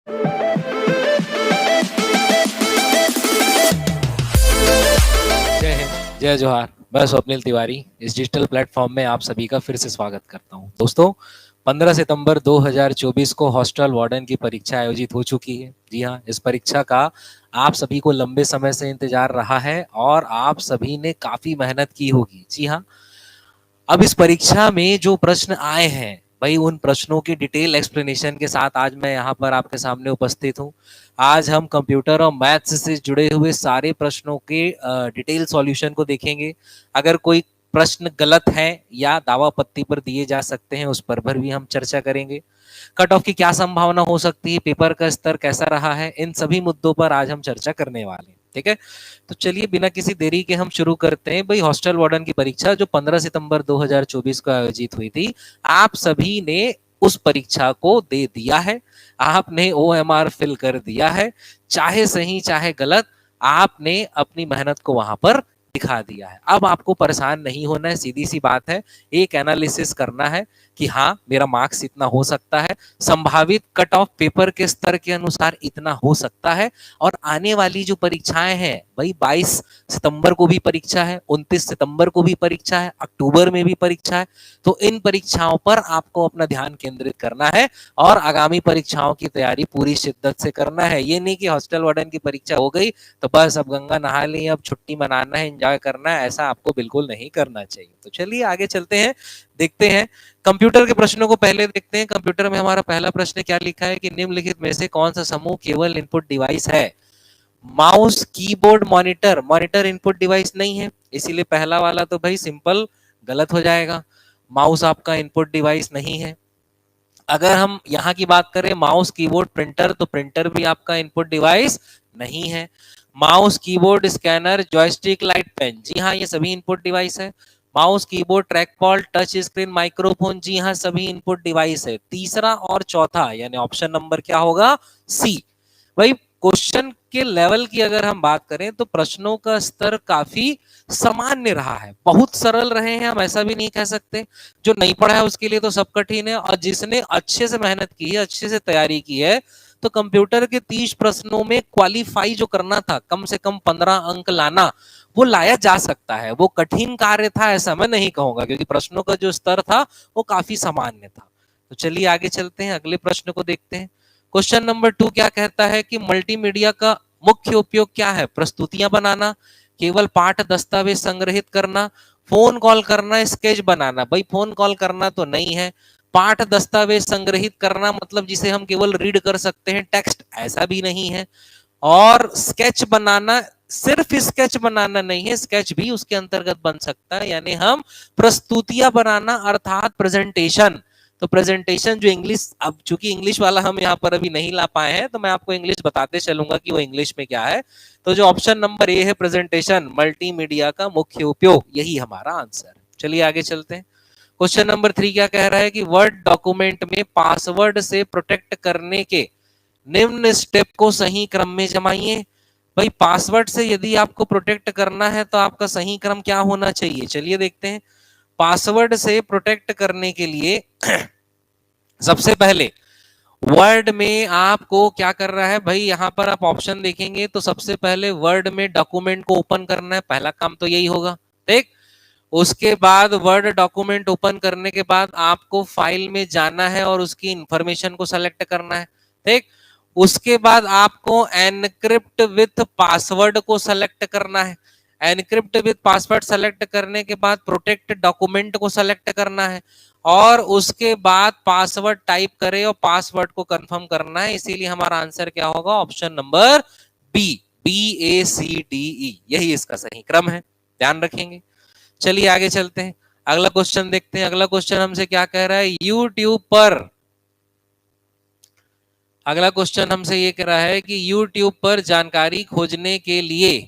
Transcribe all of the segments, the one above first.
जय हिंद, जय जोहार। मैं स्वप्निल तिवारी इस डिजिटल प्लेटफॉर्म में आप सभी का फिर से स्वागत करता हूं। दोस्तों, 15 सितंबर 2024 को हॉस्टल वार्डन की परीक्षा आयोजित हो चुकी है। जी हाँ, इस परीक्षा का आप सभी को लंबे समय से इंतजार रहा है और आप सभी ने काफी मेहनत की होगी। जी हाँ, अब इस परीक्षा में जो प्रश्न आए हैं, भाई उन प्रश्नों की डिटेल एक्सप्लेनेशन के साथ आज मैं यहाँ पर आपके सामने उपस्थित हूँ। आज हम कंप्यूटर और मैथ्स से जुड़े हुए सारे प्रश्नों के डिटेल सॉल्यूशन को देखेंगे। अगर कोई प्रश्न गलत है या दावा पत्ती पर दिए जा सकते हैं, उस पर भी हम चर्चा करेंगे। कट ऑफ की क्या संभावना हो सकती है, पेपर का स्तर कैसा रहा है, इन सभी मुद्दों पर आज हम चर्चा करने वाले हैं। ठीक है, तो चलिए बिना किसी देरी के हम शुरू करते हैं। भाई हॉस्टल वार्डन की परीक्षा जो 15 सितंबर 2024 को आयोजित हुई थी, आप सभी ने उस परीक्षा को दे दिया है। आपने OMR फिल कर दिया है, चाहे सही चाहे गलत, आपने अपनी मेहनत को वहां पर दिखा दिया है। अब आपको परेशान नहीं होना है, सीधी सी बात है। एक एनालिसिस करना है कि हाँ मेरा मार्क्स इतना हो सकता है, संभावित कट ऑफ पेपर के स्तर के अनुसार इतना हो सकता है। और आने वाली जो परीक्षाएं हैं भाई, 22 सितंबर को भी परीक्षा है, 29 सितंबर को भी परीक्षा है, अक्टूबर में भी परीक्षा है। तो इन परीक्षाओं पर आपको अपना ध्यान केंद्रित करना है और आगामी परीक्षाओं की तैयारी पूरी शिद्दत से करना है। ये नहीं कि हॉस्टल वार्डन की परीक्षा हो गई तो बस अब गंगा नहा ली, अब छुट्टी मनाना है, एंजॉय करना है, ऐसा आपको बिल्कुल नहीं करना चाहिए। तो चलिए आगे चलते हैं, देखते हैं कंप्यूटर के प्रश्नों को। पहले देखते हैं कंप्यूटर में हमारा पहला प्रश्न क्या लिखा है कि निम्नलिखित में से कौन सा समूह केवल इनपुट डिवाइस है। Mouse, keyboard, monitor. Monitor input device नहीं है, इसीलिए पहला वाला तो भाई सिंपल गलत हो जाएगा। माउस आपका इनपुट डिवाइस नहीं है। अगर हम यहाँ की बात करें माउस, कीबोर्ड, प्रिंटर, तो प्रिंटर भी आपका इनपुट डिवाइस नहीं है। Mouse, keyboard, scanner, joystick, light, pen, जी हाँ ये सभी इनपुट डिवाइस है। Mouse, keyboard, trackpad, touch screen, microphone, जी हाँ सभी इनपुट डिवाइस है। तीसरा और चौथा यानी ऑप्शन नंबर क्या होगा, सी। भाई क्वेश्चन के लेवल की अगर हम बात करें तो प्रश्नों का स्तर काफी सामान्य रहा है, बहुत सरल रहे हैं, हम ऐसा भी नहीं कह सकते। जो नहीं पढ़ा है उसके लिए तो सब कठिन है, और जिसने अच्छे से मेहनत की है, अच्छे से तैयारी की है, तो कंप्यूटर के 30 प्रश्नों में क्वालिफाई जो करना था, कम से कम 15 अंक लाना, वो लाया जा सकता है। वो कठिन कार्य था ऐसा मैं नहीं कहूंगा, क्योंकि प्रश्नों का जो स्तर था वो काफी सामान्य था। तो चलिए आगे चलते हैं, अगले प्रश्न को देखते हैं। क्वेश्चन नंबर 2 क्या कहता है कि मल्टीमीडिया का मुख्य उपयोग क्या है। प्रस्तुतियां बनाना, केवल पाठ दस्तावेज संग्रहित करना, फोन कॉल करना, स्केच बनाना। भाई फोन कॉल करना तो नहीं है। पाठ दस्तावेज संग्रहित करना मतलब जिसे हम केवल रीड कर सकते हैं, टेक्स्ट, ऐसा भी नहीं है। और स्केच बनाना सिर्फ स्केच बनाना नहीं है, स्केच भी उसके अंतर्गत बन सकता है, यानी हम प्रस्तुतियां बनाना अर्थात प्रेजेंटेशन। तो प्रेजेंटेशन जो इंग्लिश, अब चूंकि इंग्लिश वाला हम यहाँ पर अभी नहीं ला पाए हैं तो मैं आपको इंग्लिश बताते चलूंगा कि वो इंग्लिश में क्या है। तो जो ऑप्शन नंबर ए है प्रेजेंटेशन, मल्टीमीडिया का मुख्य उपयोग, यही हमारा आंसर। चलिए आगे चलते हैं। क्वेश्चन नंबर 3 क्या कह रहा है कि वर्ड डॉक्यूमेंट में पासवर्ड से प्रोटेक्ट करने के निम्न स्टेप को सही क्रम में जमाइए। भाई पासवर्ड से यदि आपको प्रोटेक्ट करना है तो आपका सही क्रम क्या होना चाहिए, चलिए देखते हैं। पासवर्ड से प्रोटेक्ट करने के लिए सबसे पहले वर्ड में आपको क्या कर रहा है, भाई यहां पर आप ऑप्शन देखेंगे तो सबसे पहले वर्ड में डॉक्यूमेंट को ओपन करना है, पहला काम तो यही होगा। ठीक, उसके बाद वर्ड डॉक्यूमेंट ओपन करने के बाद आपको फाइल में जाना है और उसकी इंफॉर्मेशन को सेलेक्ट करना है। ठीक, उसके बाद आपको एनक्रिप्ट विथ पासवर्ड को सेलेक्ट करना है। एनक्रिप्ट विथ पासवर्ड सेलेक्ट करने के बाद प्रोटेक्ट डॉक्यूमेंट को सेलेक्ट करना है, और उसके बाद पासवर्ड टाइप करें और पासवर्ड को कंफर्म करना है। इसीलिए हमारा आंसर क्या होगा, ऑप्शन नंबर बी, BACDE, यही इसका सही क्रम है, ध्यान रखेंगे। चलिए आगे चलते हैं, अगला क्वेश्चन देखते हैं। अगला क्वेश्चन हमसे क्या कह रहा है, यूट्यूब पर, अगला क्वेश्चन हमसे ये कह रहा है कि यूट्यूब पर जानकारी खोजने के लिए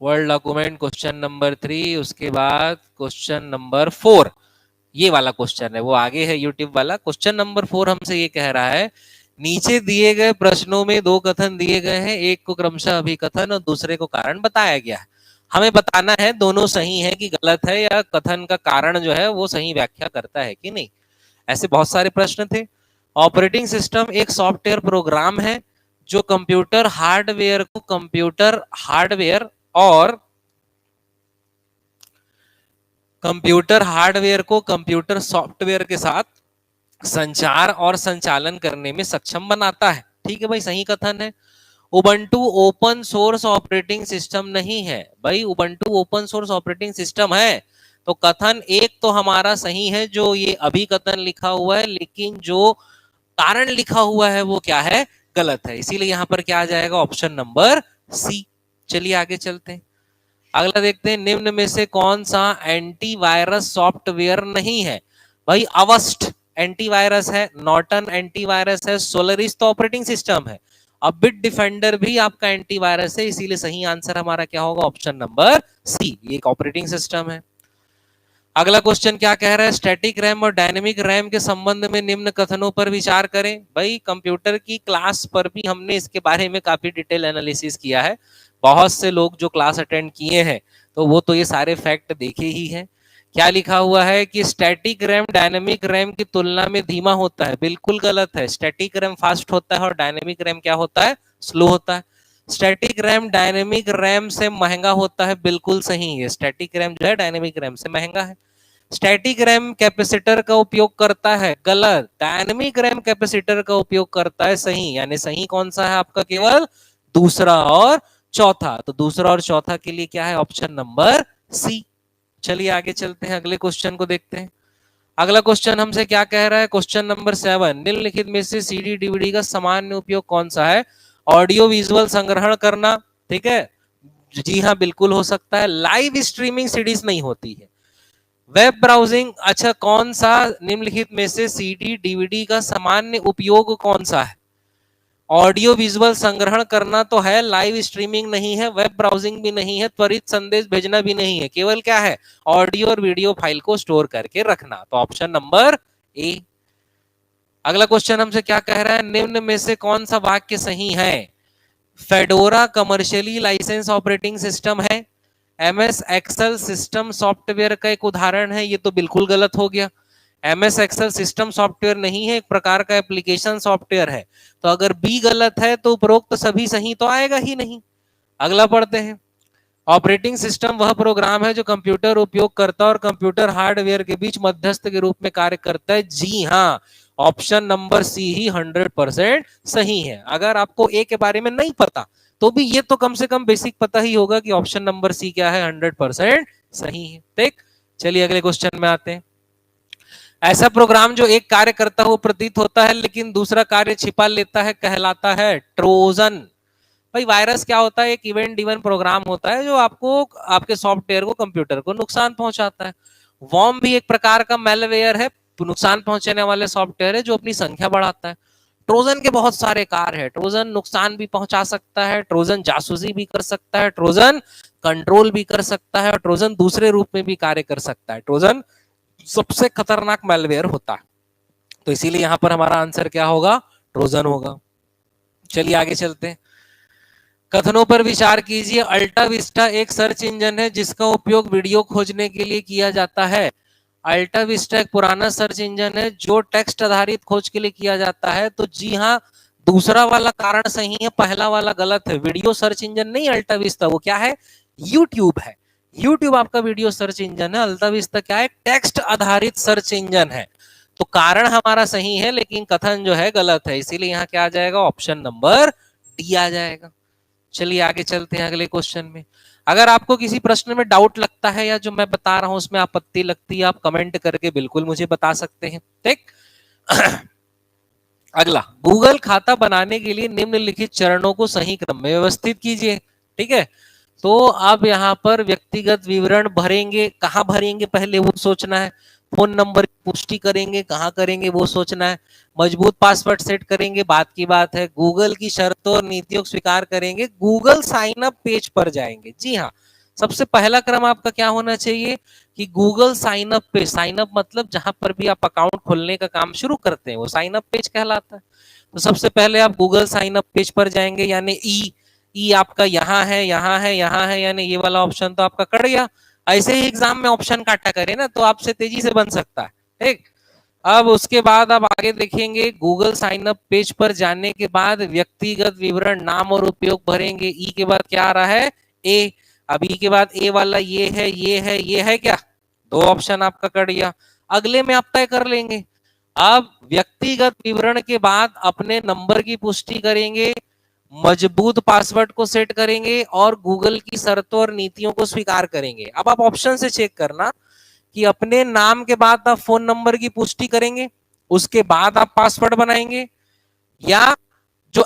वर्ड डॉक्यूमेंट, क्वेश्चन नंबर 3, उसके बाद क्वेश्चन नंबर 4, ये वाला क्वेश्चन है वो आगे है यूट्यूब वाला। क्वेश्चन नंबर 4 हमसे ये कह रहा है, नीचे दिए गए प्रश्नों में दो कथन दिए गए हैं, एक को क्रमशः अभिकथन और दूसरे को कारण बताया गया है। हमें बताना है दोनों सही है कि गलत है, या कथन का कारण जो है वो सही व्याख्या करता है कि नहीं। ऐसे बहुत सारे प्रश्न थे। ऑपरेटिंग सिस्टम एक सॉफ्टवेयर प्रोग्राम है जो कंप्यूटर हार्डवेयर को कंप्यूटर सॉफ्टवेयर के साथ संचार और संचालन करने में सक्षम बनाता है। ठीक है भाई, सही कथन है। Ubuntu open source operating system नहीं है भाई, Ubuntu open source operating system है। तो कथन एक तो हमारा सही है, जो ये अभी कथन लिखा हुआ है, लेकिन जो कारण लिखा हुआ है वो क्या है, गलत है। इसीलिए यहां पर क्या आ जाएगा, ऑप्शन नंबर सी। चलिए आगे चलते हैं, अगला देखते हैं। निम्न में से कौन सा एंटीवायरस सॉफ्टवेयर नहीं है? भाई अवस्ट एंटीवायरस है, नॉर्टन एंटीवायरस है, सोलरिस तो ऑपरेटिंग सिस्टम है, अब बिट डिफेंडर भी आपका एंटीवायरस है। इसीलिए सही आंसर हमारा क्या होगा, ऑप्शन नंबर सी, ये एक ऑपरेटिंग सिस्टम है। अगला क्वेश्चन क्या कह रहा है, स्टैटिक रैम और डायनेमिक रैम के संबंध में निम्न कथनों पर विचार करें। भाई कंप्यूटर की क्लास पर भी हमने इसके बारे में काफी डिटेल एनालिसिस किया है। बहुत से लोग जो क्लास अटेंड किए हैं तो वो तो ये सारे फैक्ट देखे ही हैं। क्या लिखा हुआ है कि स्टैटिक रैम डायनेमिक रैम की तुलना में धीमा होता है। बिल्कुल गलत है, स्टैटिक रैम फास्ट होता है और डायनेमिक रैम क्या होता है, स्लो होता है। स्टैटिक रैम डायनेमिक रैम से महंगा होता है, बिल्कुल सही है, स्टैटिक रैम जो है डायनेमिक रैम से महंगा है। स्टैटिक रैम कैपेसिटर का उपयोग करता है, गलत, डायनेमिक रैम कैपेसिटर का उपयोग करता है, सही। यानी सही कौन सा है आपका, केवल दूसरा और चौथा। तो दूसरा और चौथा के लिए क्या है, ऑप्शन नंबर सी। चलिए आगे चलते हैं, अगले क्वेश्चन को देखते हैं। अगला क्वेश्चन हमसे क्या कह रहा है, क्वेश्चन नंबर 7, निम्नलिखित में से सीडी डीवीडी का सामान्य उपयोग कौन सा है? ऑडियो विजुअल संग्रहण करना, ठीक है, जी हाँ बिल्कुल हो सकता है। लाइव स्ट्रीमिंग सीडीज नहीं होती है। वेब ब्राउजिंग, अच्छा कौन सा निम्नलिखित में से सीडी डीवीडी का सामान्य उपयोग कौन सा है? ऑडियो विजुअल संग्रहण करना तो है, लाइव स्ट्रीमिंग नहीं है, वेब ब्राउजिंग भी नहीं है, त्वरित संदेश भेजना भी नहीं है, केवल क्या है, ऑडियो और वीडियो फाइल को स्टोर करके रखना। तो ऑप्शन नंबर ए। अगला क्वेश्चन हमसे क्या कह रहा है, निम्न में से कौन सा वाक्य सही है? Fedora commercially licence operating system है, एमएस एक्सेल सिस्टम सॉफ्टवेयर का एक उदाहरण है, ये तो बिल्कुल गलत हो गया। एमएस एक्सेल सिस्टम सॉफ्टवेयर नहीं है, एक प्रकार का एप्लीकेशन सॉफ्टवेयर है। तो अगर बी गलत है तो उपरोक्त सभी सही तो आएगा ही नहीं। अगला पढ़ते हैं, ऑपरेटिंग सिस्टम वह प्रोग्राम है जो कंप्यूटर उपयोगकर्ता और कंप्यूटर हार्डवेयर के बीच मध्यस्थ के रूप में कार्य करता है। जी हाँ, ऑप्शन नंबर सी ही 100% सही है। अगर आपको ए के बारे में नहीं पता तो भी ये तो कम से कम बेसिक पता ही होगा कि ऑप्शन नंबर सी क्या है, 100% सही है। ठीक, चलिए अगले क्वेश्चन में आते हैं। ऐसा प्रोग्राम जो एक कार्य करता हुआ प्रतीत होता है लेकिन दूसरा कार्य छिपा लेता है कहलाता है ट्रोजन। भाई वायरस क्या होता है, एक इवेंट ड्रिवन प्रोग्राम होता है जो आपको आपके सॉफ्टवेयर को कंप्यूटर को नुकसान पहुंचाता है। वॉर्म भी एक प्रकार का मेलवेयर है, नुकसान पहुंचाने वाले सॉफ्टवेयर है जो अपनी संख्या बढ़ाता है। ट्रोजन के बहुत सारे कार्य है, ट्रोजन नुकसान भी पहुंचा सकता है, ट्रोजन जासूसी भी कर सकता है, ट्रोजन कंट्रोल भी कर सकता है और ट्रोजन दूसरे रूप में भी कार्य कर सकता है। ट्रोजन सबसे खतरनाक मेलवेयर होता है, तो इसीलिए यहां पर हमारा आंसर क्या होगा, ट्रोजन होगा। चलिए आगे चलते हैं, कथनों पर विचार कीजिए। अल्टा विस्टा एक सर्च इंजन है जिसका उपयोग वीडियो खोजने के लिए किया जाता है। अल्टा विस्टा एक पुराना सर्च इंजन है जो टेक्स्ट आधारित खोज के लिए किया जाता है। तो जी हाँ, दूसरा वाला कारण सही है, पहला वाला गलत है। वीडियो सर्च इंजन नहीं अल्टा विस्टा, वो क्या है, यूट्यूब है। यूट्यूब आपका वीडियो सर्च इंजन है, अल्टा विस्टा क्या है, टेक्स्ट आधारित सर्च इंजन है। तो कारण हमारा सही है लेकिन कथन जो है गलत है, इसीलिए यहाँ क्या आ जाएगा, ऑप्शन नंबर डी आ जाएगा। चलिए आगे चलते हैं अगले क्वेश्चन में। अगर आपको किसी प्रश्न में डाउट लगता है या जो मैं बता रहा हूं उसमें आपत्ति लगती है, आप कमेंट करके बिल्कुल मुझे बता सकते हैं। ठीक अगला, गूगल खाता बनाने के लिए निम्नलिखित चरणों को सही क्रम में व्यवस्थित कीजिए। ठीक है, तो आप यहाँ पर व्यक्तिगत विवरण भरेंगे, कहाँ भरेंगे पहले वो सोचना है। फोन नंबर की पुष्टि करेंगे, कहाँ करेंगे वो सोचना है। मजबूत पासवर्ड सेट करेंगे, बात की बात है। गूगल की शर्तों और नीतियों को स्वीकार करेंगे, गूगल साइन अप पेज पर जाएंगे। जी हाँ, सबसे पहला क्रम आपका क्या होना चाहिए कि Google sign up page, sign up मतलब जहां पर भी आप अकाउंट खोलने का काम शुरू करते हैं वो साइन अप पेज कहलाता है। तो सबसे पहले आप गूगल साइन अप पेज पर जाएंगे, यानी ई आपका यहाँ है, यहाँ है, यहाँ है, यानी ये वाला ऑप्शन तो आपका कट गया। ऐसे ही एग्जाम में ऑप्शन काटा करे ना तो आपसे तेजी से बन सकता है। ठीक, अब उसके बाद आप आगे देखेंगे, गूगल साइन अप पेज पर जाने के बाद व्यक्तिगत विवरण, नाम और उपयोग भरेंगे। ई के बाद क्या आ रहा है? ए। अब ई के बाद ए वाला ये है, ये है, ये है क्या? दो ऑप्शन आपका कट गया। अगले में आप तय कर लेंगे। अब व्यक्तिगत विवरण के बाद अपने नंबर की पुष्टि करेंगे, मजबूत पासवर्ड को सेट करेंगे और गूगल की शर्तों और नीतियों को स्वीकार करेंगे। अब आप ऑप्शन से चेक करना कि अपने नाम के बाद आप फोन नंबर की पुष्टि करेंगे, उसके बाद आप पासवर्ड बनाएंगे, या जो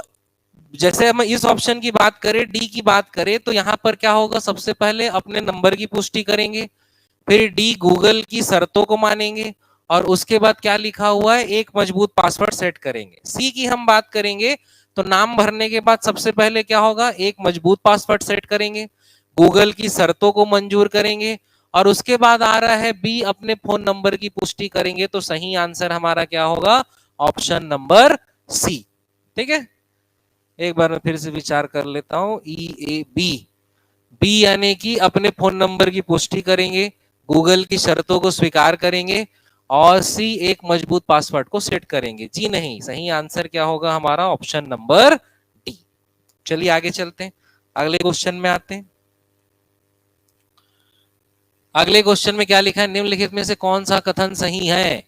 जैसे हम इस ऑप्शन की बात करें, डी की बात करें, तो यहां पर क्या होगा? सबसे पहले अपने नंबर की पुष्टि करेंगे, फिर डी गूगल की शर्तों को मानेंगे, और उसके बाद क्या लिखा हुआ है? एक मजबूत पासवर्ड सेट करेंगे। सी की हम बात करेंगे तो नाम भरने के बाद सबसे पहले क्या होगा? एक मजबूत पासवर्ड सेट करेंगे, गूगल की शर्तों को मंजूर करेंगे, और उसके बाद आ रहा है बी, अपने फोन नंबर की पुष्टि करेंगे। तो सही आंसर हमारा क्या होगा? Option number C. ठीक है, एक बार मैं फिर से विचार कर लेता हूं। ई ए बी, बी यानी कि अपने फोन नंबर की पुष्टि करेंगे, गूगल की शर्तों को स्वीकार करेंगे, और सी एक मजबूत पासवर्ड को सेट करेंगे। जी नहीं, सही आंसर क्या होगा हमारा? Option number D. चलिए आगे चलते हैं, अगले क्वेश्चन में आते हैं। अगले क्वेश्चन में क्या लिखा है? निम्नलिखित में से कौन सा कथन सही है?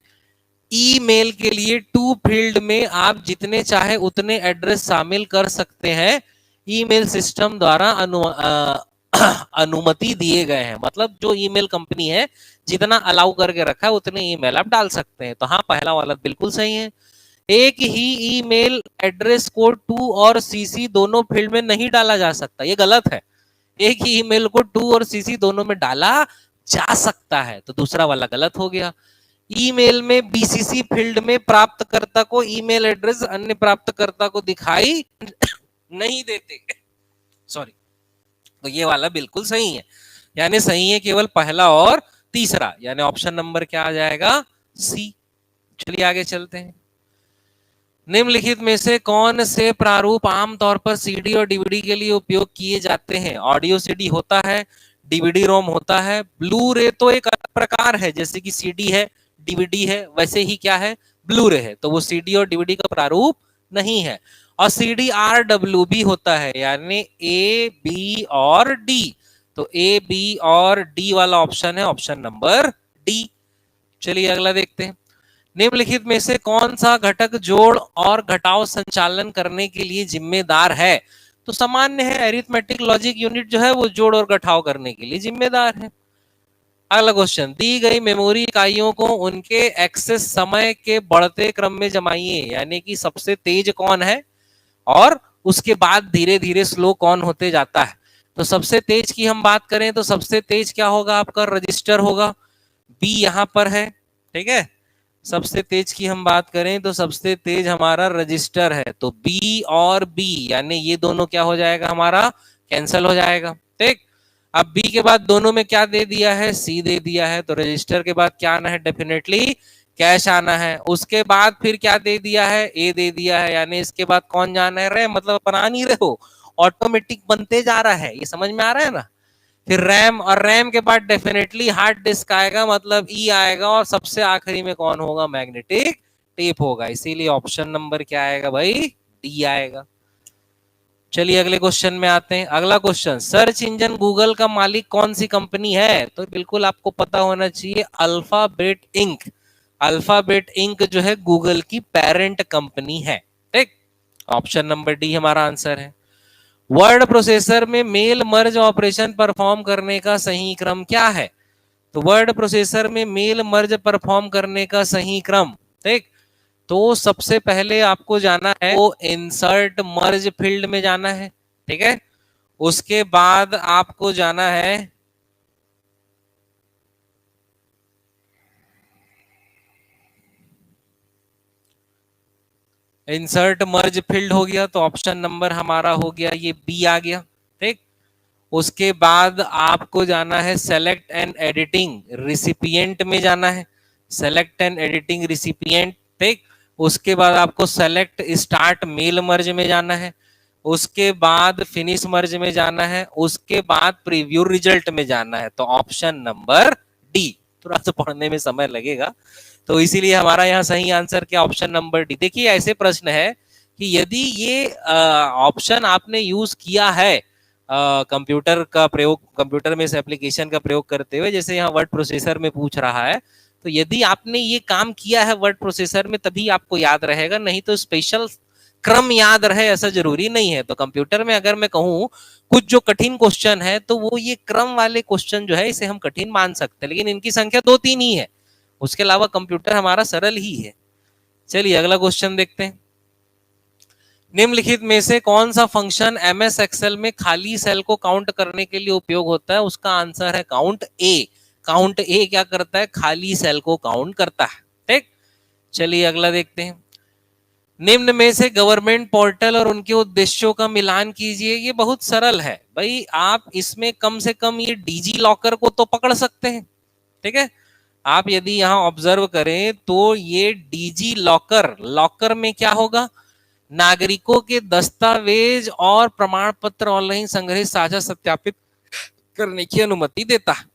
ईमेल के लिए टू फील्ड में आप जितने चाहे उतने एड्रेस शामिल कर सकते हैं, ईमेल सिस्टम द्वारा अनुमति दिए गए हैं। मतलब जो ईमेल कंपनी है जितना अलाउ करके रखा है उतने ईमेल आप डाल सकते हैं। तो हाँ, पहला वाला बिल्कुल सही है। एक ही ईमेल एड्रेस को टू और सीसी दोनों फील्ड में नहीं डाला जा सकता, ये गलत है। एक ही ईमेल को टू और सीसी दोनों में डाला जा सकता है, तो दूसरा वाला गलत हो गया। ईमेल में बीसीसी फील्ड में प्राप्तकर्ता को ईमेल एड्रेस अन्य प्राप्तकर्ता को दिखाई नहीं देते, सॉरी। तो ये वाला बिल्कुल सही है, यानी सही है केवल पहला और तीसरा, यानी ऑप्शन नंबर क्या आ जाएगा? सी। चलिए आगे चलते हैं। निम्नलिखित में से कौन से प्रारूप आमतौर पर सीडी और डीवीडी के लिए उपयोग किए जाते हैं? ऑडियो सीडी होता है, डीवीडी रोम होता है, ब्लू रे तो एक अलग प्रकार है, जैसे कि सीडी है, डीवीडी है, वैसे ही क्या है? ब्लू रे है, तो वो सीडी और डीवीडी का प्रारूप नहीं है। और सीडी आर डब्ल्यू भी होता है, यानी ए बी और डी। तो ए बी और डी वाला ऑप्शन है ऑप्शन नंबर डी। चलिए अगला देखते हैं। निम्नलिखित में से कौन सा घटक जोड़ और घटाव संचालन करने के लिए जिम्मेदार है? तो सामान्य है, अरिथमेटिक लॉजिक यूनिट जो है वो जोड़ और घटाव करने के लिए जिम्मेदार है। अगला क्वेश्चन, दी गई मेमोरी इकाइयों को उनके एक्सेस समय के बढ़ते क्रम में जमाइए, यानी कि सबसे तेज कौन है और उसके बाद धीरे धीरे स्लो कौन होते जाता है। तो सबसे तेज की हम बात करें तो सबसे तेज क्या होगा? आपका रजिस्टर होगा, बी यहां पर है। ठीक है, सबसे तेज की हम बात करें तो सबसे तेज हमारा रजिस्टर है, तो बी और बी यानी ये दोनों क्या हो जाएगा? हमारा कैंसिल हो जाएगा। ठीक, अब बी के बाद दोनों में क्या दे दिया है? सी दे दिया है, तो रजिस्टर के बाद क्या आना है? डेफिनेटली कैश आना है। उसके बाद फिर क्या दे दिया है? ए दे दिया है, यानी इसके बाद कौन जाना है? रैम, मतलब बना नहीं रहे हो, ऑटोमेटिक बनते जा रहा है, ये समझ में आ रहा है ना। फिर रैम, और रैम के बाद डेफिनेटली हार्ड डिस्क आएगा, मतलब ई आएगा, और सबसे आखिरी में कौन होगा? मैग्नेटिक टेप होगा। इसीलिए ऑप्शन नंबर क्या आएगा भाई? डी आएगा। चलिए अगले क्वेश्चन में आते हैं। अगला क्वेश्चन, सर्च इंजन गूगल का मालिक कौन सी कंपनी है? तो बिल्कुल आपको पता होना चाहिए, अल्फाबेट इंक। अल्फाबेट इंक जो है गूगल की पेरेंट कंपनी है। ठीक, ऑप्शन नंबर डी हमारा आंसर है। वर्ड प्रोसेसर में मेल मर्ज ऑपरेशन परफॉर्म करने का सही क्रम क्या है? तो वर्ड प्रोसेसर में मेल मर्ज परफॉर्म करने का सही क्रम, ठीक, तो सबसे पहले आपको जाना है वो इंसर्ट मर्ज फील्ड में जाना है। ठीक है, उसके बाद आपको जाना है इंसर्ट मर्ज फील्ड, हो गया तो ऑप्शन नंबर हमारा हो गया ये बी आ गया। ठीक, उसके बाद आपको जाना है सेलेक्ट एंड एडिटिंग रिसिपिएंट में जाना है, सेलेक्ट एंड एडिटिंग रिसिपिएंट। ठीक, उसके बाद आपको सेलेक्ट स्टार्ट मेल मर्ज में जाना है, उसके बाद फिनिश मर्ज में जाना है, उसके बाद प्रीव्यू रिजल्ट में जाना है। तो ऑप्शन नंबर डी। थोड़ा सा पढ़ने में समय लगेगा, तो इसीलिए हमारा यहाँ सही आंसर क्या, ऑप्शन नंबर डी। देखिए ऐसे प्रश्न है कि यदि ये ऑप्शन आपने यूज किया है कंप्यूटर का प्रयोग, कंप्यूटर में इस एप्लीकेशन का प्रयोग करते हुए, जैसे यहाँ वर्ड प्रोसेसर में पूछ रहा है, तो यदि आपने ये काम किया है वर्ड प्रोसेसर में तभी आपको याद रहेगा, नहीं तो स्पेशल क्रम याद रहे ऐसा जरूरी नहीं है। तो कंप्यूटर में अगर मैं कहूँ कुछ जो कठिन क्वेश्चन है तो वो ये क्रम वाले क्वेश्चन जो है इसे हम कठिन मान सकते हैं, लेकिन इनकी संख्या 2-3 ही है, उसके अलावा कंप्यूटर हमारा सरल ही है। चलिए अगला क्वेश्चन देखते हैं। निम्नलिखित में से कौन सा फंक्शन एमएस एक्सेल में खाली सेल को काउंट करने के लिए उपयोग होता है? उसका आंसर है काउंट ए। काउंट ए क्या करता है? खाली सेल को काउंट करता है। ठीक, चलिए अगला देखते हैं। निम्न में से गवर्नमेंट पोर्टल और उनके उद्देश्यों का मिलान कीजिए। ये बहुत सरल है भाई, आप इसमें कम से कम ये डिजी लॉकर को तो पकड़ सकते हैं। ठीक है, आप यदि यहां ऑब्जर्व करें तो ये डिजी लॉकर, लॉकर में क्या होगा? नागरिकों के दस्तावेज और प्रमाण पत्र ऑनलाइन संग्रहित साझा सत्यापित करने की अनुमति देता है।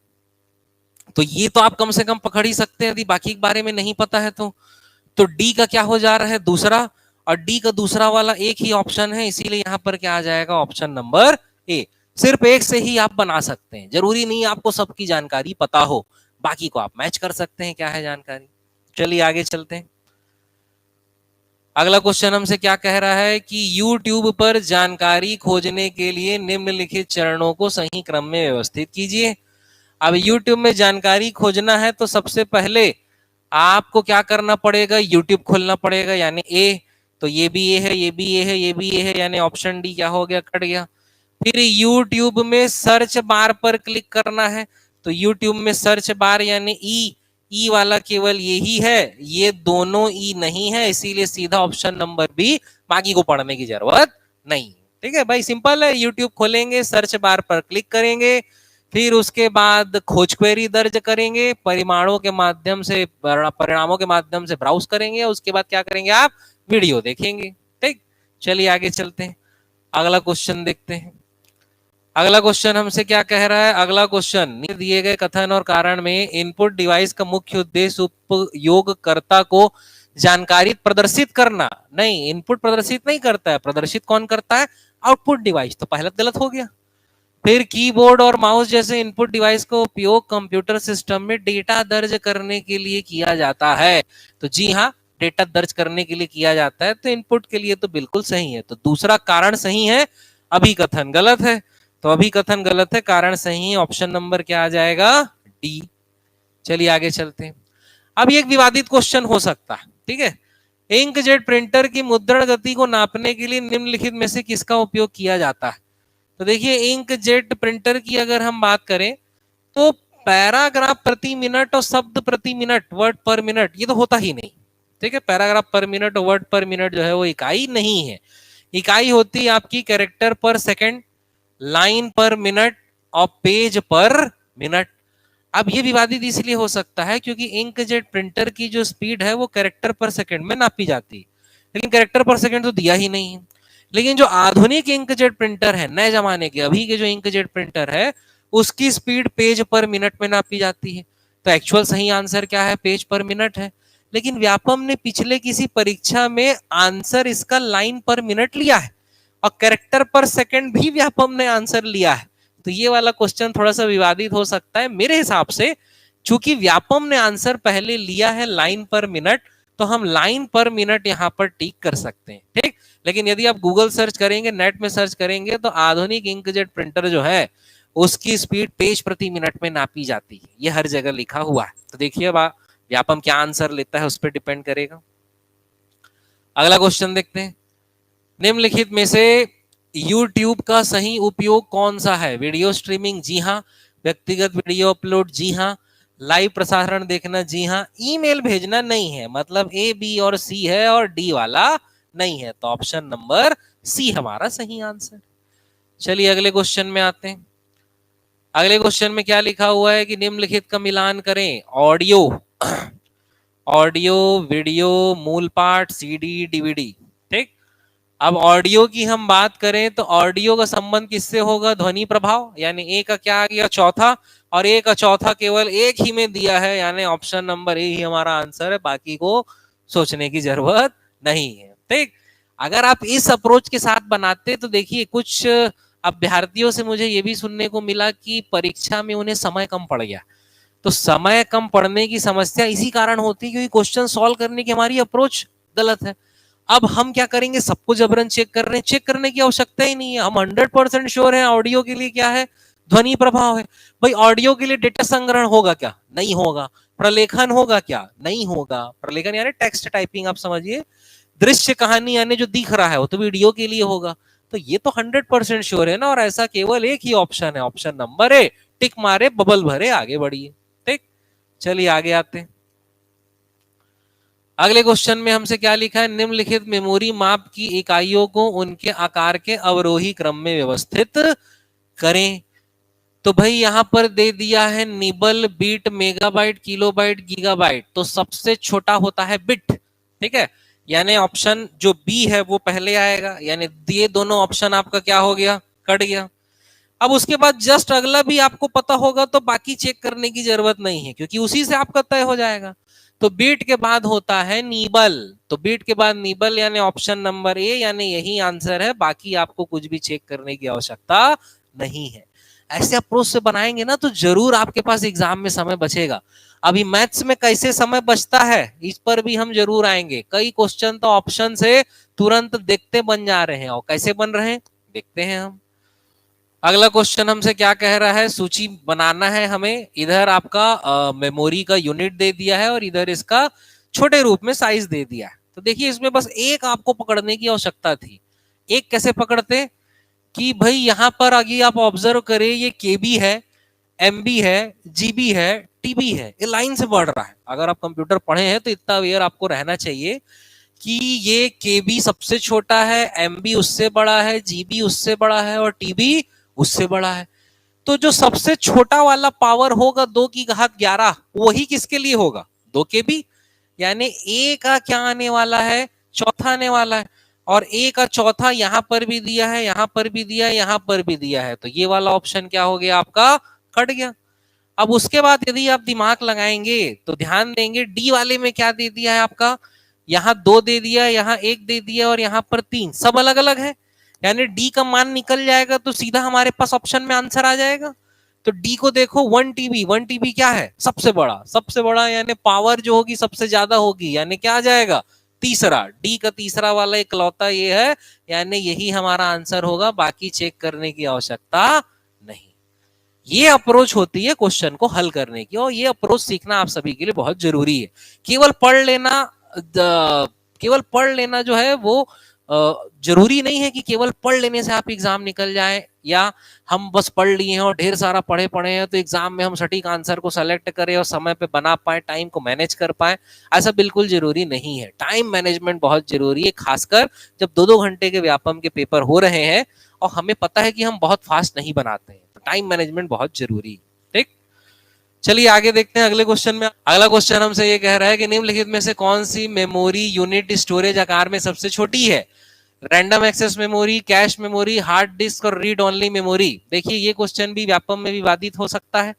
तो ये तो आप कम से कम पकड़ ही सकते हैं, यदि बाकी के बारे में नहीं पता है तो डी का क्या हो जा रहा है? दूसरा, और डी का दूसरा वाला एक ही ऑप्शन है, इसीलिए यहां पर क्या आ जाएगा? Option number A. सिर्फ एक से ही आप बना सकते हैं, जरूरी नहीं आपको सबकी जानकारी पता हो, बाकी को आप मैच कर सकते हैं क्या है जानकारी। चलिए आगे चलते हैं। अगला क्वेश्चन हमसे क्या कह रहा है कि YouTube पर जानकारी खोजने के लिए निम्नलिखित चरणों को सही क्रम में व्यवस्थित कीजिए। अब YouTube में जानकारी खोजना है तो सबसे पहले आपको क्या करना पड़ेगा? YouTube खोलना पड़ेगा, यानी ए। तो ये भी ए है, ये भी ए है, ये भी ए है, यानी ऑप्शन डी क्या हो गया? कट गया। फिर YouTube में सर्च बार पर क्लिक करना है, तो YouTube में सर्च बार यानी ई वाला केवल यही है, ये दोनों ई नहीं है, इसीलिए सीधा ऑप्शन नंबर बी, बाकी को पढ़ने की जरूरत नहीं। ठीक है भाई, सिंपल है। YouTube खोलेंगे, सर्च बार पर क्लिक करेंगे, फिर उसके बाद खोज क्वेरी दर्ज करेंगे, परिणामों के माध्यम से ब्राउज करेंगे, उसके बाद क्या करेंगे? आप वीडियो देखेंगे। ठीक, चलिए आगे चलते हैं, अगला क्वेश्चन देखते हैं। अगला क्वेश्चन हमसे क्या कह रहा है? अगला क्वेश्चन, दिए गए कथन और कारण में इनपुट डिवाइस का मुख्य उद्देश्य उपयोगकर्ता को जानकारी प्रदर्शित करना। नहीं, इनपुट प्रदर्शित नहीं करता है, प्रदर्शित कौन करता है? Output device. तो पहला गलत हो गया। फिर कीबोर्ड और माउस जैसे इनपुट डिवाइस का उपयोग कंप्यूटर सिस्टम में डेटा दर्ज करने के लिए किया जाता है। तो जी हाँ, डेटा दर्ज करने के लिए किया जाता है, तो इनपुट के लिए तो बिल्कुल सही है। तो दूसरा कारण सही है, अभिकथन गलत है। तो अभिकथन गलत है, कारण सही है, ऑप्शन नंबर क्या आ जाएगा? डी। चलिए आगे चलते हैं। अब एक विवादित क्वेश्चन हो सकता है, ठीक है। इंकजेट प्रिंटर की मुद्रण गति को नापने के लिए निम्नलिखित में से किसका उपयोग किया जाता है? तो देखिए, इंकजेट प्रिंटर की अगर हम बात करें तो पैराग्राफ प्रति मिनट और शब्द प्रति मिनट, वर्ड पर मिनट, ये तो होता ही नहीं। ठीक है, पैराग्राफ पर मिनट और वर्ड पर मिनट जो है वो इकाई नहीं है। इकाई होती है आपकी कैरेक्टर पर सेकंड, लाइन पर मिनट और पेज पर मिनट। अब ये विवादित इसलिए हो सकता है क्योंकि इंकजेट प्रिंटर की जो स्पीड है वो कैरेक्टर पर सेकंड में नापी जाती है, लेकिन कैरेक्टर पर सेकंड तो दिया ही नहीं है। लेकिन जो आधुनिक इंकजेट प्रिंटर है, नए जमाने के अभी के जो इंकजेट प्रिंटर है, उसकी स्पीड पेज पर मिनट में नापी जाती है। तो एक्चुअल सही आंसर क्या है? पेज पर मिनट है। लेकिन व्यापम ने पिछले किसी परीक्षा में आंसर इसका लाइन पर मिनट लिया है और कैरेक्टर पर सेकंड भी व्यापम ने आंसर लिया है। तो ये वाला क्वेश्चन थोड़ा सा विवादित हो सकता है मेरे हिसाब से। चूंकि व्यापम ने आंसर पहले लिया है लाइन पर मिनट, तो हम लाइन पर मिनट यहां पर टिक कर सकते हैं। ठीक, लेकिन यदि आप गूगल सर्च करेंगे, नेट में सर्च करेंगे, तो आधुनिक इंकजेट प्रिंटर जो है उसकी स्पीड पेज प्रति मिनट में नापी जाती है, ये हर जगह लिखा हुआ है। तो देखिए व्यापम क्या आंसर लेता है उस पर डिपेंड करेगा। अगला क्वेश्चन देखते हैं। निम्नलिखित में से YouTube का सही उपयोग कौन सा है? वीडियो स्ट्रीमिंग, जी हाँ। व्यक्तिगत वीडियो अपलोड, जी हाँ। लाइव प्रसारण देखना, जी हाँ। ईमेल भेजना नहीं है, मतलब ए, बी और सी है और डी वाला नहीं है। तो ऑप्शन नंबर सी हमारा सही आंसर। चलिए अगले क्वेश्चन में आते हैं। अगले क्वेश्चन में क्या लिखा हुआ है कि निम्नलिखित का मिलान करें। ऑडियो, ऑडियो, वीडियो, मूल पाठ, सीडी, डीवीडी। ठीक, अब ऑडियो की हम बात करें तो ऑडियो का संबंध किससे होगा? ध्वनि प्रभाव, यानी ए का क्या आ गया? चौथा। और ए का चौथा केवल एक ही में दिया है, यानी ऑप्शन नंबर ए ही हमारा आंसर है, बाकी को सोचने की जरूरत नहीं है। ठीक, अगर आप इस अप्रोच के साथ बनाते तो देखिए कुछ अभ्यर्थियों से मुझे ये भी सुनने को मिला कि परीक्षा में उन्हें समय कम पड़ गया। तो समय कम पड़ने की समस्या इसी कारण होती है क्योंकि क्वेश्चन सॉल्व करने की हमारी अप्रोच गलत है। अब हम क्या करेंगे, सबको जबरन चेक कर रहे हैं, चेक करने की आवश्यकता ही नहीं है। हम 100% श्योर है ऑडियो के लिए क्या है, ध्वनि प्रभाव है। भाई ऑडियो के लिए डेटा संग्रहण होगा क्या, नहीं होगा। प्रलेखन होगा क्या, नहीं होगा। प्रलेखन यानी टेक्स्ट टाइपिंग, आप समझिए। दृश्य कहानी यानी जो दिख रहा है वो तो वीडियो के लिए होगा। तो ये तो 100% श्योर है ना, और ऐसा केवल एक ही ऑप्शन है, ऑप्शन नंबर ए। टिक मारे, बबल भरे, आगे बढ़िए। ठीक, चलिए आगे आते हैं। अगले क्वेश्चन में हमसे क्या लिखा है, निम्नलिखित मेमोरी माप की इकाइयों को उनके आकार के अवरोही क्रम में व्यवस्थित करें। तो भाई यहां पर दे दिया है nibble, bit, megabyte, kilobyte, gigabyte. तो सबसे छोटा होता है बिट, ठीक है, यानी ऑप्शन जो बी है वो पहले आएगा, यानी ये दोनों ऑप्शन आपका क्या हो गया, कट गया। अब उसके बाद जस्ट अगला भी आपको पता होगा तो बाकी चेक करने की जरूरत नहीं है क्योंकि उसी से आपका तय हो जाएगा। तो बीट के बाद होता है नीबल, तो बीट के बाद नीबल यानी ऑप्शन नंबर ए, यानी यही आंसर है, बाकी आपको कुछ भी चेक करने की आवश्यकता नहीं है। ऐसे अप्रोच से बनाएंगे ना तो जरूर आपके पास एग्जाम में समय बचेगा। अभी मैथ्स में कैसे समय बचता है इस पर भी हम जरूर आएंगे। कई क्वेश्चन तो ऑप्शन से तुरंत देखते बन जा रहे हैं, और कैसे बन रहे हैं देखते हैं हम। अगला क्वेश्चन हमसे क्या कह रहा है, सूची बनाना है हमें। इधर आपका मेमोरी का यूनिट दे दिया है और इधर इसका छोटे रूप में साइज दे दिया है। तो देखिए इसमें बस एक आपको पकड़ने की आवश्यकता थी। एक कैसे पकड़ते कि भाई यहां पर आगे आप ऑब्जर्व करें, ये केबी है, एमबी है, जीबी है, टीबी है, ये लाइन से बढ़ रहा है। अगर आप कंप्यूटर पढ़े हैं तो इतना अवेयर आपको रहना चाहिए कि ये केबी सबसे छोटा है, एमबी उससे बड़ा है, जीबी उससे बड़ा है और टीबी उससे बड़ा है। तो जो सबसे छोटा वाला पावर होगा 2 की घात 11, वही किसके लिए होगा, 2 के बी, यानी ए का क्या आने वाला है, चौथा आने वाला है। और ए का चौथा यहां पर भी दिया है, यहां पर भी दिया है, यहां पर भी दिया है, तो ये वाला ऑप्शन क्या हो गया आपका, कट गया। अब उसके बाद यदि आप दिमाग लगाएंगे तो ध्यान देंगे डी वाले में क्या दे दिया है आपका, यहाँ 2 दे दिया, यहाँ 1 दे दिया और यहाँ पर 3, सब अलग अलग है। यानी डी का मान निकल जाएगा तो सीधा हमारे पास ऑप्शन में आंसर आ जाएगा। तो डी को देखो, 1 TB, 1 TB क्या है, सबसे बड़ा, सबसे बड़ा यानी पावर जो होगी सबसे ज्यादा होगी, यानी क्या आ जाएगा, तीसरा। डी का तीसरा वाला इकलौता ये है, यानी यही हमारा आंसर होगा, बाकी चेक करने की आवश्यकता नहीं। ये अप्रोच होती है क्वेश्चन को हल करने की, और ये अप्रोच सीखना आप सभी के लिए बहुत जरूरी है। केवल पढ़ लेना, केवल पढ़ लेना जो है वो जरूरी नहीं है कि केवल पढ़ लेने से आप एग्जाम निकल जाए, या हम बस पढ़ लिए हैं और ढेर सारा पढ़े पढ़े हैं तो एग्जाम में हम सटीक आंसर को सेलेक्ट करें और समय पे बना पाए, टाइम को मैनेज कर पाए। ऐसा बिल्कुल जरूरी नहीं है। टाइम मैनेजमेंट बहुत जरूरी है, खासकर जब 2-2 घंटे के व्यापम के पेपर हो रहे हैं और हमें पता है कि हम बहुत फास्ट नहीं बनाते हैं, तो टाइम मैनेजमेंट बहुत जरूरी है। ठीक, चलिए आगे देखते हैं अगले क्वेश्चन में। अगला क्वेश्चन हमसे ये कह रहा है कि निम्नलिखित में से कौन सी मेमोरी यूनिट स्टोरेज आकार में सबसे छोटी है, random access memory, cache memory, hard disk और रीड ओनली मेमोरी। देखिए ये क्वेश्चन भी व्यापम में विवादित हो सकता है।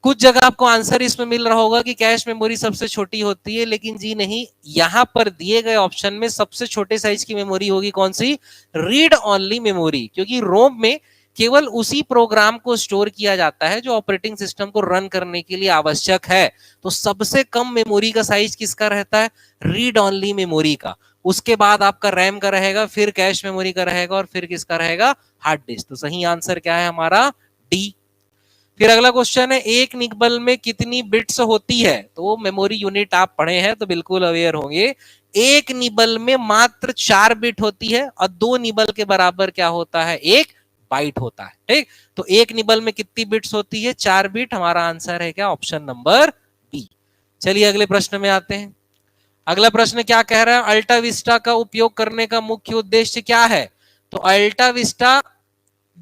कुछ जगह आपको आंसर इसमें मिल रहा होगा कि कैश मेमोरी सबसे छोटी होती है, लेकिन जी नहीं, यहां पर दिए गए ऑप्शन में सबसे छोटे साइज की मेमोरी होगी कौन सी, रीड ओनली मेमोरी, क्योंकि रोम में केवल उसी प्रोग्राम को स्टोर किया जाता है जो ऑपरेटिंग सिस्टम को रन करने के लिए आवश्यक है। तो सबसे कम मेमोरी का साइज किसका रहता है, रीड ओनली मेमोरी का। उसके बाद आपका रैम का रहेगा, फिर कैश मेमोरी का रहेगा और फिर किसका रहेगा, हार्ड डिस्क। तो सही आंसर क्या है हमारा, डी। फिर अगला क्वेश्चन है, एक निबल में कितनी बिट्स होती है। तो मेमोरी यूनिट आप पढ़े हैं तो बिल्कुल अवेयर होंगे। एक निबल में मात्र 4 बिट होती है और 2 निबल के बराबर क्या होता है, 1 बाइट होता है। ठीक, तो एक निबल में कितनी बिट्स होती है, 4 बिट। हमारा आंसर है क्या, ऑप्शन नंबर बी। चलिए अगले प्रश्न में आते हैं। अगला प्रश्न क्या कह रहा है, अल्टा विस्टा का उपयोग करने का मुख्य उद्देश्य क्या है। तो अल्टा विस्टा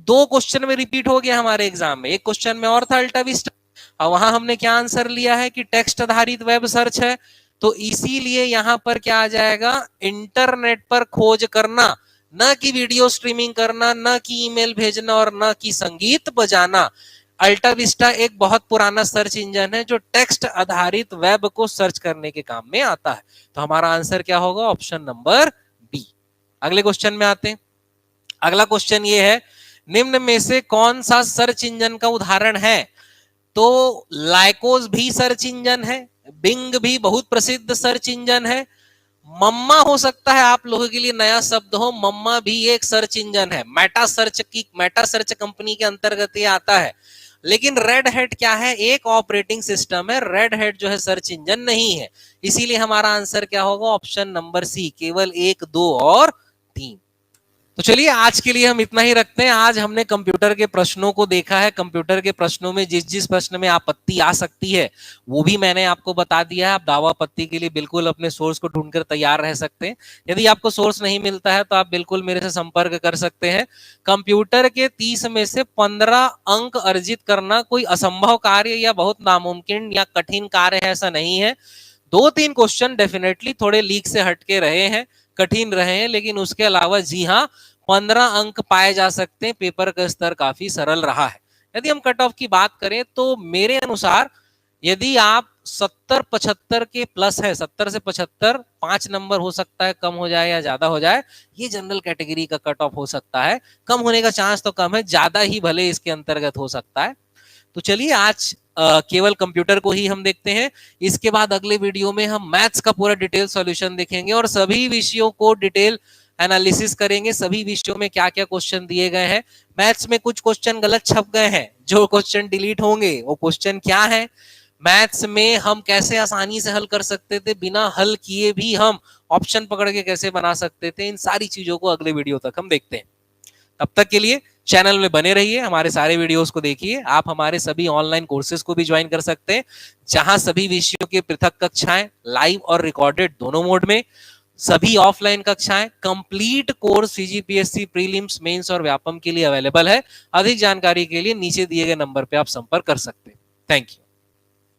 2 क्वेश्चन में रिपीट हो गया हमारे एग्जाम में। एक क्वेश्चन में और था अल्टा विस्टा, और वहां हमने क्या आंसर लिया है कि टेक्स्ट आधारित वेब सर्च है। तो इसीलिए यहां पर क्या आ जाएगा, इंटरनेट पर खोज करना, न कि वीडियो स्ट्रीमिंग करना, न कि ईमेल भेजना और न कि संगीत बजाना। अल्टा विस्टा एक बहुत पुराना सर्च इंजन है जो टेक्स्ट आधारित वेब को सर्च करने के काम में आता है। तो हमारा आंसर क्या होगा? Option number B. अगले क्वेश्चन में आते हैं। अगला क्वेश्चन ये है, निम्न में से कौन सा सर्च इंजन का उदाहरण है? तो लाइकोस भी सर्च इंजन है, बिंग भी बहुत प्रसिद्ध सर्च इंजन है, मम्मा हो सकता है आप लोगों के लिए नया शब्द हो, मम्मा भी एक सर्च इंजन है, मेटा सर्च कंपनी के अंतर्गत ये आता है। लेकिन रेड हैट क्या है? एक ऑपरेटिंग सिस्टम है, रेड हैट जो है सर्च इंजन नहीं है। इसीलिए हमारा आंसर क्या होगा? ऑप्शन नंबर सी, केवल 1, 2 और 3। तो चलिए आज के लिए हम इतना ही रखते हैं। आज हमने कंप्यूटर के प्रश्नों को देखा है। कंप्यूटर के प्रश्नों में जिस जिस प्रश्न में आपत्ति आ सकती है वो भी मैंने आपको बता दिया है। आप दावा आपत्ति के लिए बिल्कुल अपने सोर्स को ढूंढकर तैयार रह सकते हैं। यदि आपको सोर्स नहीं मिलता है तो आप बिल्कुल मेरे से संपर्क कर सकते हैं। कंप्यूटर के 30 में से 15 अंक अर्जित करना कोई असंभव कार्य या बहुत नामुमकिन या कठिन कार्य है, ऐसा नहीं है। 2-3 क्वेश्चन डेफिनेटली थोड़े लीक से हटके रहे हैं, कठिन रहे हैं, लेकिन उसके अलावा जी हाँ 15 अंक पाए जा सकते हैं। पेपर का स्तर काफी सरल रहा है। यदि हम कट ऑफ की बात करें तो मेरे अनुसार यदि आप 70-75 के प्लस है, 70 से 75, 5 नंबर हो सकता है कम हो जाए या ज्यादा हो जाए, ये जनरल कैटेगरी का कट ऑफ हो सकता है। कम होने का चांस तो कम है, ज्यादा ही भले इसके अंतर्गत हो सकता है। तो चलिए आज केवल कंप्यूटर को ही हम देखते हैं। इसके बाद अगले वीडियो में हम मैथ्स का पूरा डिटेल सॉल्यूशन देखेंगे और सभी विषयों को डिटेल एनालिसिस करेंगे। सभी विषयों में क्या क्या क्वेश्चन दिए गए हैं। मैथ्स में कुछ क्वेश्चन गलत छप गए हैं, जो क्वेश्चन डिलीट होंगे वो क्वेश्चन क्या है, मैथ्स में हम कैसे आसानी से हल कर सकते थे, बिना हल किए भी हम ऑप्शन पकड़ के कैसे बना सकते थे, इन सारी चीजों को अगले वीडियो तक हम देखते हैं। तब तक के लिए चैनल में बने रहिए, हमारे सारे वीडियोस को देखिए। आप हमारे सभी ऑनलाइन कोर्सेज को भी ज्वाइन कर सकते हैं, जहां सभी विषयों की पृथक कक्षाएं लाइव और रिकॉर्डेड दोनों मोड में, सभी ऑफलाइन कक्षाएं, complete course CGPSC prelims, mains और व्यापम के लिए अवेलेबल है। अधिक जानकारी के लिए नीचे दिए गए नंबर पे आप संपर्क कर सकते हैं। Thank you.